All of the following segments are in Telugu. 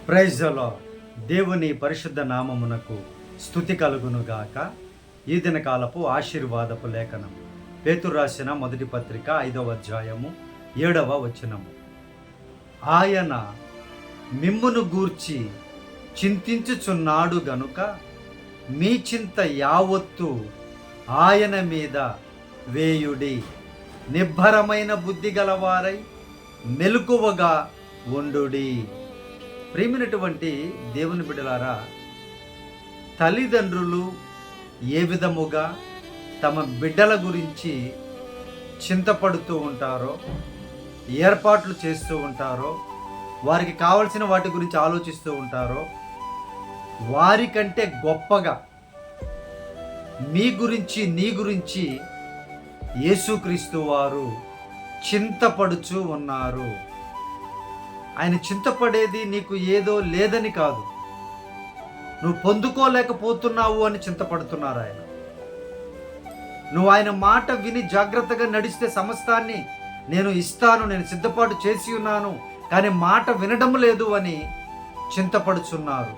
Praise the lord. దేవుని పరిశుద్ధ నామమునకు స్తుతి కలుగునుగాక. ఈ దినకాలపు ఆశీర్వాదపు లేఖనం పేతురు రాసిన మొదటి పత్రిక 5వ అధ్యాయము 7వ వచనము. ఆయన మిమ్మును గూర్చి చింతించుచున్నాడు గనుక మీ చింత యావత్తు ఆయన మీద వేయుడి. నిబ్బరమైన బుద్ధి గలవారై మెలకువగా ఉండుడి. ప్రియమైనటువంటి దేవుని బిడ్డలారా, తల్లిదండ్రులు ఏ విధముగా తమ బిడ్డల గురించి చింతపడుతూ ఉంటారో, ఏర్పాట్లు చేస్తూ ఉంటారో, వారికి కావలసిన వాటి గురించి ఆలోచిస్తూ ఉంటారో, వారికంటే గొప్పగా మీ గురించి నీ గురించి యేసుక్రీస్తు వారు చింతపడుచు ఉన్నారు. ఆయన చింతపడేది నీకు ఏదో లేదని కాదు, నువ్వు పొందుకోలేకపోతున్నావు అని చింతపడుతున్నారు ఆయన. నువ్వు ఆయన మాట విని జాగ్రత్తగా నడిస్తే సమస్తాన్ని నేను ఇస్తాను, నేను సిద్ధపాటు చేసి ఉన్నాను, కానీ మాట వినడం లేదు అని చింతపడుచున్నారు.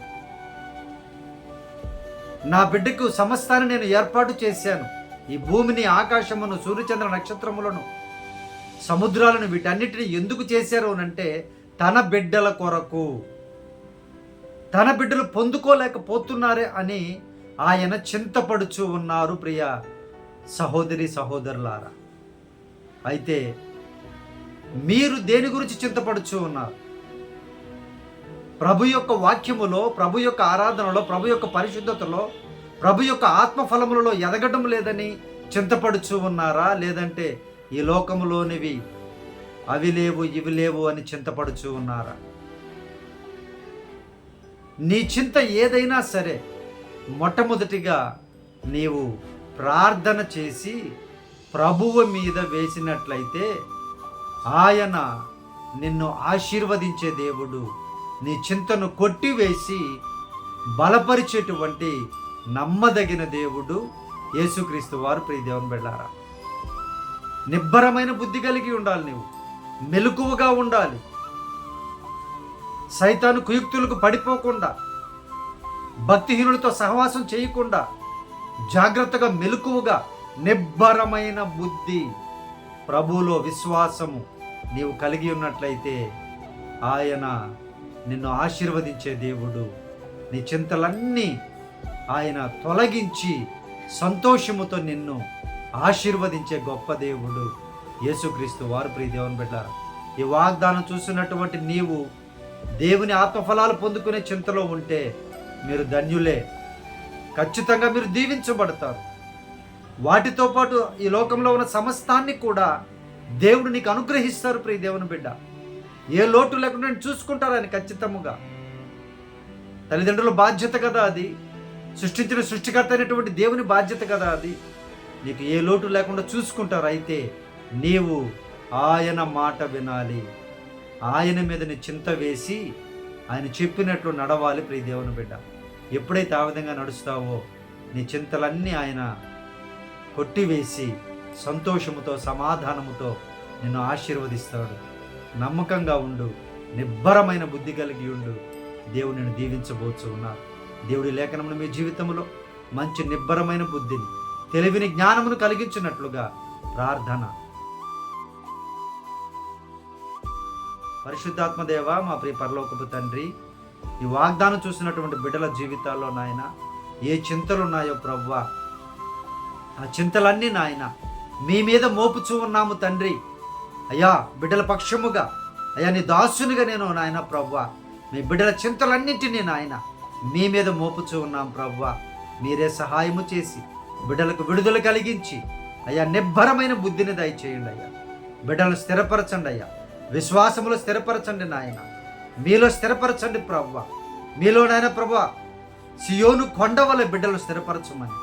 నా బిడ్డకు సమస్తాన్ని నేను ఏర్పాటు చేశాను, ఈ భూమిని, ఆకాశమును, సూర్యచంద్ర నక్షత్రములను, సముద్రాలను, వీటన్నిటిని ఎందుకు చేశారు అంటే తన బిడ్డల కొరకు. తన బిడ్డలు పొందుకోలేకపోతున్నారే అని ఆయన చింతపడుచు ఉన్నారు. ప్రియ సహోదరి సహోదరులారా, అయితే మీరు దేని గురించి చింతపడుచు ఉన్నారు? ప్రభు యొక్క వాక్యములో, ప్రభు యొక్క ఆరాధనలో, ప్రభు యొక్క పరిశుద్ధతలో, ప్రభు యొక్క ఆత్మఫలములలో ఎదగడం లేదని చింతపడుచు ఉన్నారా? లేదంటే ఈ లోకములోనివి అవి లేవు ఇవి లేవు అని చింతపడుచు ఉన్నారా? నీ చింత ఏదైనా సరే మొట్టమొదటిగా నీవు ప్రార్థన చేసి ప్రభువు మీద వేసినట్లయితే ఆయన నిన్ను ఆశీర్వదించే దేవుడు. నీ చింతను కొట్టివేసి బలపరిచేటువంటి నమ్మదగిన దేవుడు యేసుక్రీస్తు వారు. ప్రియ దేవుని బిడ్డలారా, నిబ్బరమైన బుద్ధి కలిగి ఉండాలి, నీవు మెలకువగా ఉండాలి, సైతాను కుయుక్తులకు పడిపోకుండా, భక్తిహీనులతో సహవాసం చేయకుండా జాగ్రత్తగా మెలకువగా నిబ్బరమైన బుద్ధి, ప్రభువులో విశ్వాసము నీవు కలిగి ఉన్నట్లయితే ఆయన నిన్ను ఆశీర్వదించే దేవుడు. నీ చింతలన్నీ ఆయన తొలగించి సంతోషముతో నిన్ను ఆశీర్వదించే గొప్ప దేవుడు యేసుక్రీస్తు వారు. ప్రియ దేవుని బిడ్డలారా, ఈ వాగ్దానం చూసినటువంటి నీవు దేవుని ఆత్మఫలాలు పొందుకునే చింతలో ఉంటే మీరు ధన్యులే. ఖచ్చితంగా మీరు దీవించబడతారు. వాటితో పాటు ఈ లోకంలో ఉన్న సమస్తాన్ని కూడా దేవుడు నీకు అనుగ్రహిస్తారు. ప్రియ దేవుని బిడ్డ, ఏ లోటు లేకుండా నేను చూసుకుంటారు ఆయన ఖచ్చితంగా. తల్లిదండ్రుల బాధ్యత కదా అది, సృష్టించిన సృష్టికర్త అయినటువంటి దేవుని బాధ్యత కదా అది. నీకు ఏ లోటు లేకుండా చూసుకుంటారు. అయితే నీవు ఆయన మాట వినాలి, ఆయన మీద నీ చింత వేసి ఆయన చెప్పినట్లు నడవాలి. ప్రియ దేవుని బిడ్డ, ఎప్పుడైతే ఆ విధంగా నడుస్తావో నీ చింతలన్నీ ఆయన కొట్టివేసి సంతోషముతో సమాధానముతో నిన్ను ఆశీర్వదిస్తాడు. నమ్మకంగా ఉండు, నిబ్బరమైన బుద్ధి కలిగి ఉండు. దేవుడు నిన్ను దీవించబోచు ఉన్నారు. దేవుడి లేఖనమును మీ జీవితంలో మంచి నిబ్బరమైన బుద్ధిని, తెలివిని, జ్ఞానమును కలిగించినట్లుగా ప్రార్థన. పరిశుద్ధాత్మదేవ, మా ప్రియ పరలోకపు తండ్రి, ఈ వాగ్దానం చూసినటువంటి బిడ్డల జీవితాల్లో నాయన ఏ చింతలు ఉన్నాయో ప్రభువా, ఆ చింతలన్నీ నాయన మీ మీద మోపుచూ ఉన్నాము తండ్రి. అయ్యా, బిడ్డల పక్షముగా అయ్యా నీ దాసునిగా నేను నాయన ప్రభువా, మీ బిడ్డల చింతలన్నింటినీ నాయన మీ మీద మోపుచూ ఉన్నాం ప్రభువా. మీరే సహాయము చేసి బిడ్డలకు విడుదల కలిగించి అయ్యా నిబ్బరమైన బుద్ధిని దయచేయండి అయ్యా. బిడ్డలను స్థిరపరచండి అయ్యా, విశ్వాసములో స్థిరపరచండి నాయన, మీలో స్థిరపరచండి ప్రభువా. మీలో నాయన ప్రభువా సియోను కొండ వల్ల బిడ్డలు స్థిరపరచమని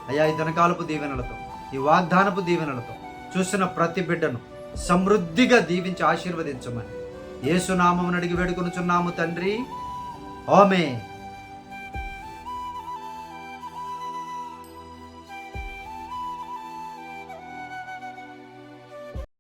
అయ్యా ఈ దినకాలపు దీవెనలతో, ఈ వాగ్దానపు దీవెనలతో చూసిన ప్రతి బిడ్డను సమృద్ధిగా దీవించి ఆశీర్వదించమని యేసు నామమున అడిగి వేడుకొనుచున్నాము తండ్రి. ఆమేన్.